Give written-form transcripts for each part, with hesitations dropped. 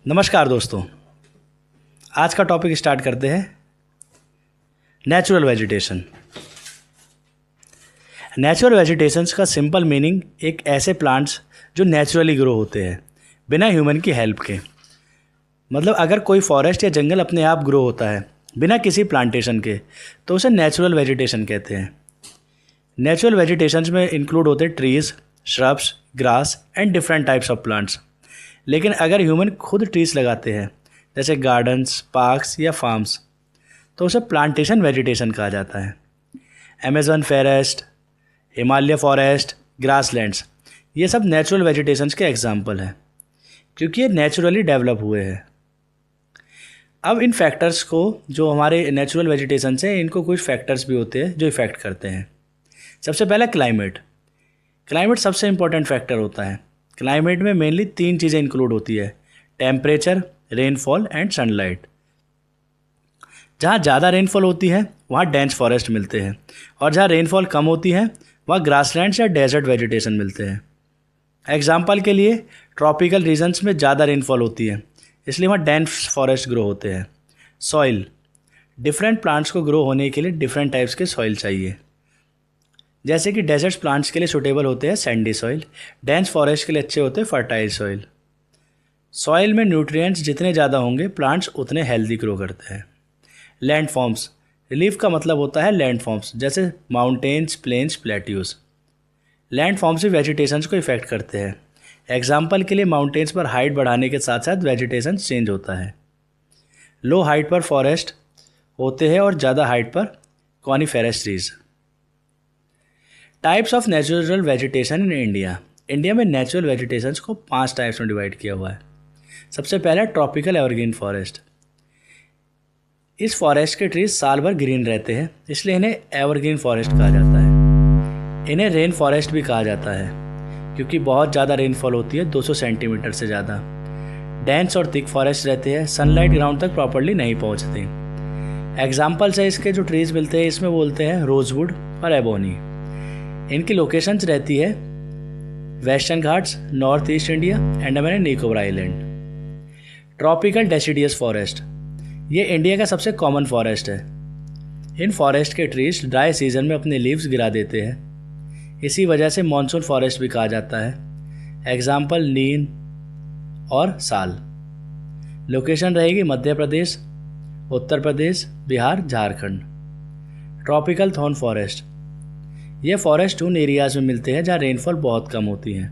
नमस्कार दोस्तों, आज का टॉपिक स्टार्ट करते हैं। Natural vegetation. नेचुरल वेजिटेशंस का सिंपल मीनिंग एक ऐसे प्लांट्स जो नेचुरली ग्रो होते हैं बिना ह्यूमन की हेल्प के। मतलब अगर कोई फॉरेस्ट या जंगल अपने आप ग्रो होता है बिना किसी प्लांटेशन के तो उसे नेचुरल वेजिटेशन कहते हैं। नेचुरल वेजिटेशंस में इंक्लूड होते हैं trees, shrubs, grass and different types of plants. लेकिन अगर ह्यूमन खुद ट्रीज लगाते हैं जैसे गार्डन्स, पार्क्स या फार्म्स तो उसे प्लांटेशन वेजिटेशन कहा जाता है। Amazon forest, Himalaya forest, grasslands ये सब नेचुरल वेजिटेशंस के एग्जाम्पल हैं क्योंकि ये नेचुरली डेवलप हुए हैं। अब इन फैक्टर्स को, जो हमारे नेचुरल वेजिटेशंस हैं, इनको कुछ फैक्टर्स भी होते हैं जो इफ़ेक्ट करते हैं। सबसे पहला क्लाइमेट। क्लाइमेट सबसे इम्पोर्टेंट फैक्टर होता है। क्लाइमेट में मेनली 3 चीज़ें इंक्लूड होती है: टेम्परेचर, रेनफॉल एंड सनलाइट। जहाँ ज़्यादा रेनफॉल होती है वहाँ डेंस फॉरेस्ट मिलते हैं और जहाँ रेनफॉल कम होती है वहाँ ग्रासलैंड्स या डेजर्ट वेजिटेशन मिलते हैं। एग्जाम्पल के लिए ट्रॉपिकल रीजन्स में ज़्यादा रेनफॉल होती है इसलिए वहाँ डेंस फॉरेस्ट ग्रो होते हैं। सॉइल। डिफरेंट प्लांट्स को ग्रो होने के लिए डिफरेंट टाइप्स के सॉइल चाहिए। जैसे कि डेजर्ट प्लांट्स के लिए सूटेबल होते हैं सैंडी सॉइल, डेंस फॉरेस्ट के लिए अच्छे होते हैं फर्टाइल सॉइल। सॉइल में न्यूट्रिएंट्स जितने ज़्यादा होंगे प्लांट्स उतने हेल्दी ग्रो करते हैं। Land forms. रिलीफ का मतलब होता है लैंड फॉर्म्स, जैसे mountains, plains, plateaus. Land forms भी वेजिटेशंस को इफेक्ट करते हैं। एग्जाम्पल के लिए माउंटेन्स पर हाइट बढ़ाने के साथ साथ वेजिटेशन चेंज होता है। लो हाइट पर फॉरेस्ट होते हैं और ज़्यादा हाइट पर coniferous trees. Types of natural vegetation in India. India में नेचुरल वेजिटेशंस को 5 टाइप्स में डिवाइड किया हुआ है। सबसे पहला ट्रॉपिकल एवरग्रीन फॉरेस्ट। इस फॉरेस्ट के ट्रीज साल भर ग्रीन रहते हैं इसलिए इन्हें एवरग्रीन फॉरेस्ट कहा जाता है। इन्हें रेन फॉरेस्ट भी कहा जाता है क्योंकि बहुत ज़्यादा रेनफॉल होती है, 200 सेंटीमीटर से ज़्यादा। डेंस और थिक फॉरेस्ट रहते हैं, सनलाइट ग्राउंड तक प्रॉपर्ली नहीं पहुँचती। एग्जाम्पल्स है इसके जो ट्रीज मिलते हैं इसमें बोलते हैं रोजवुड और एबोनी। इनकी लोकेशंस रहती है western Ghats, north east India, Andaman and Nicobar island. Tropical deciduous forest. ये इंडिया का सबसे कॉमन फॉरेस्ट है। इन फॉरेस्ट के ट्रीज ड्राई सीजन में अपने लीव्स गिरा देते हैं, इसी वजह से मॉनसून फॉरेस्ट भी कहा जाता है। एग्जाम्पल नीम और साल। लोकेशन रहेगी Madhya Pradesh, Uttar Pradesh, Bihar, Jharkhand. Tropical thorn forest. ये फॉरेस्ट उन एरियाज़ में मिलते हैं जहाँ रेनफॉल बहुत कम होती है।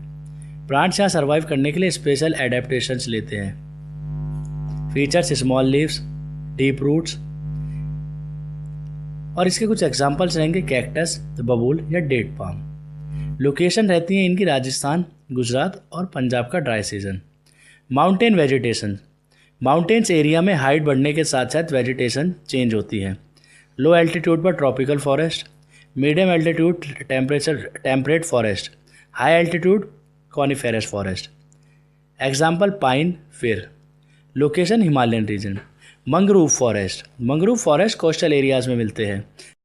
प्लांट्स यहाँ सर्वाइव करने के लिए स्पेशल एडेप्टेशंस लेते हैं। Features small leaves, deep roots. और इसके कुछ एग्जांपल्स रहेंगे कैक्टस, बबूल या डेट पाम। लोकेशन रहती है इनकी राजस्थान, गुजरात और पंजाब का dry season. Mountain vegetation. Mountains area में हाइट बढ़ने के साथ साथ वेजिटेशन चेंज होती है। लो एल्टीट्यूड पर tropical forest, medium altitude temperate forest, high altitude coniferous forest. Example pine, fir. Location Himalayan region. Mangrove forest. Mangrove forest coastal areas में मिलते हैं।